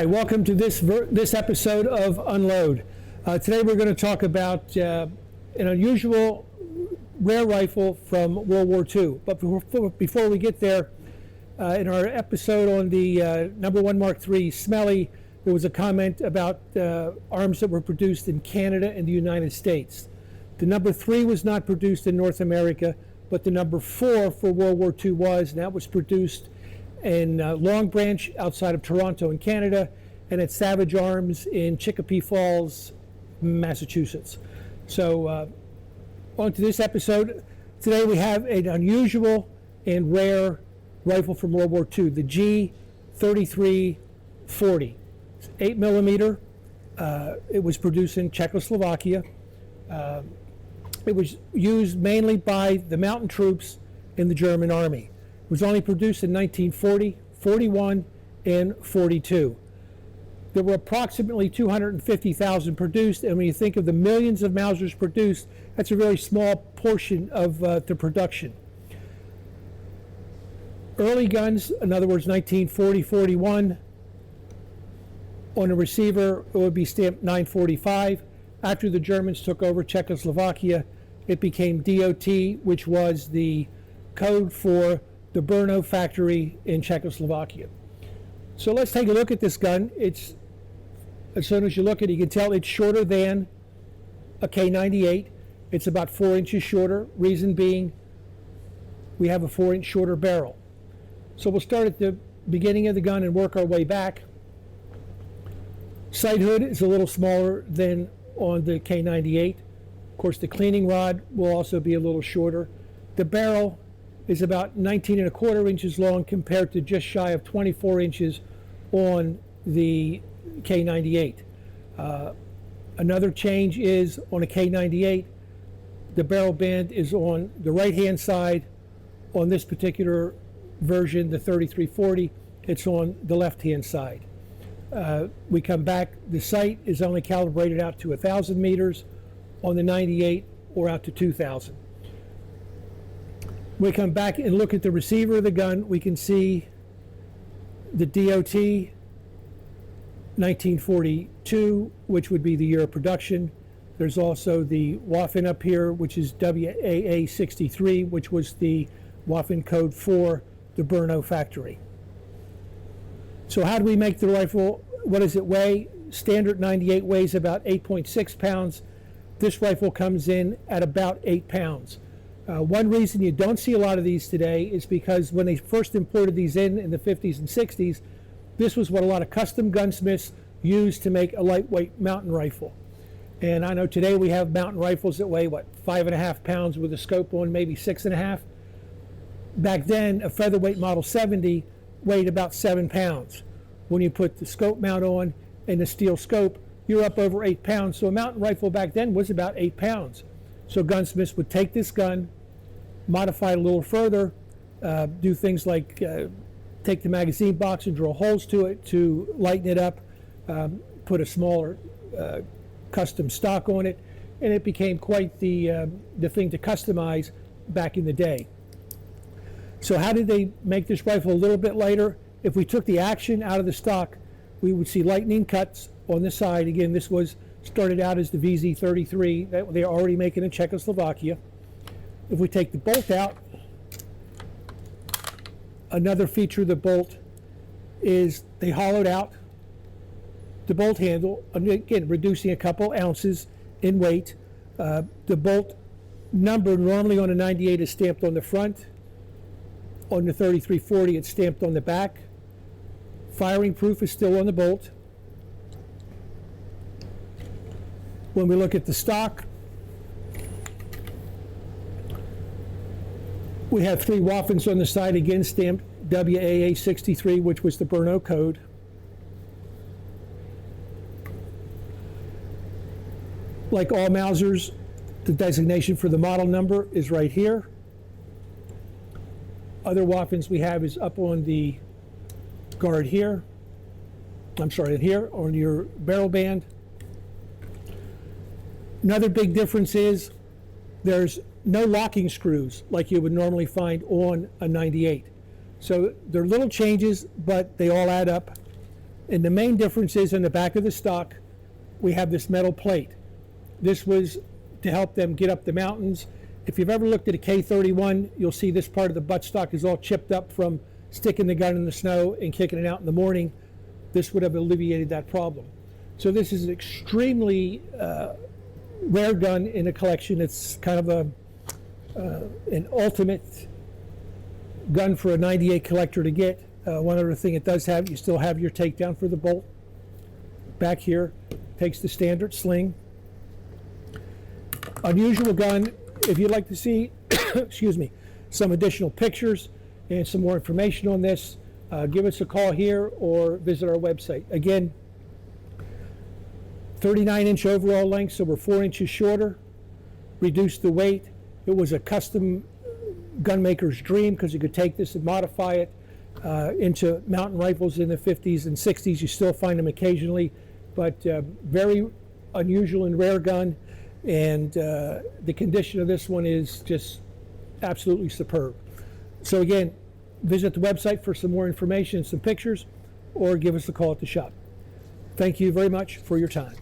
welcome to this episode of Unload. Today we're going to talk about an unusual rare rifle from World War II. But before we get there, in our episode on the number 1 Mark III Smelly, there was a comment about arms that were produced in Canada and the United States. The number 3 was not produced in North America, but the number 4 for World War II was, and that was produced in Long Branch outside of Toronto in Canada, and at Savage Arms in Chicopee Falls, Massachusetts. So on to this episode. Today we have an unusual and rare rifle from World War II, the G33 40. It's 8mm. It was produced in Czechoslovakia. It was used mainly by the mountain troops in the German army. It was only produced in 1940, 41, and 42. There were approximately 250,000 produced, and when you think of the millions of Mausers produced, that's a very small portion of the production. Early guns, in other words, 1940, 41, on a receiver, it would be stamped 945. After the Germans took over Czechoslovakia, it became DOT, which was the code for the Brno factory in Czechoslovakia. So let's take a look at this gun. It's, as soon as you look at it, you can tell it's shorter than a K98. It's about 4 inches shorter. Reason being, we have a 4-inch shorter barrel. So we'll start at the beginning of the gun and work our way back. Sight hood is a little smaller than on the K98. Of course, the cleaning rod will also be a little shorter. The barrel is about 19¼ inches long compared to just shy of 24 inches on the K98. Another change is on a K98, the barrel band is on the right-hand side. On this particular version, the 3340, it's on the left-hand side. We come back, the sight is only calibrated out to 1,000 meters on the 98 or out to 2,000. We come back and look at the receiver of the gun, we can see the DOT 1942, which would be the year of production. There's also the Waffen up here, which is WAA 63, which was the Waffen code for the Brno factory. So how do we make the rifle? What does it weigh? Standard 98 weighs about 8.6 pounds. This rifle comes in at about 8 pounds. One reason you don't see a lot of these today is because when they first imported these in the 50s and 60s, this was what a lot of custom gunsmiths used to make a lightweight mountain rifle. And I know today we have mountain rifles that weigh, 5.5 pounds with a scope on, maybe 6.5. Back then, a featherweight Model 70 weighed about 7 pounds. When you put the scope mount on and the steel scope, you're up over 8 pounds. So a mountain rifle back then was about 8 pounds. So gunsmiths would take this gun, modify it a little further, do things like take the magazine box and drill holes to it to lighten it up, put a smaller custom stock on it, and it became quite the thing to customize back in the day. So how did they make this rifle a little bit lighter? If we took the action out of the stock, we would see lightning cuts on the side. Again, this was started out as the VZ33 that they're already making in Czechoslovakia. If we take the bolt out, another feature of the bolt is they hollowed out the bolt handle, again reducing a couple ounces in weight. The bolt number normally on a 98 is stamped on the front. On the 3340 it's stamped on the back. Firing proof is still on the bolt. When we look at the stock, we have 3 Waffens on the side, again stamped WAA 63, which was the Brno code. Like all Mausers, the designation for the model number is right here. Other Waffens we have is up on the guard here. I'm sorry, here on your barrel band. Another big difference is there's no locking screws like you would normally find on a 98. So they're little changes, but they all add up. And the main difference is in the back of the stock, we have this metal plate. This was to help them get up the mountains. If you've ever looked at a K31, you'll see this part of the buttstock is all chipped up from sticking the gun in the snow and kicking it out in the morning. This would have alleviated that problem. So this is an extremely rare gun in a collection. It's kind of an ultimate gun for a 98 collector to get. One other thing it does have, you still have your takedown for the bolt. Back here, takes the standard sling. Unusual gun. If you'd like to see, excuse me, some additional pictures and some more information on this, give us a call here or visit our website. Again, 39-inch overall length, so we're 4 inches shorter, reduced the weight. It was a custom gunmaker's dream because you could take this and modify it into mountain rifles in the 50s and 60s. You still find them occasionally, but very unusual and rare gun. And the condition of this one is just absolutely superb. So again, visit the website for some more information and some pictures, or give us a call at the shop. Thank you very much for your time.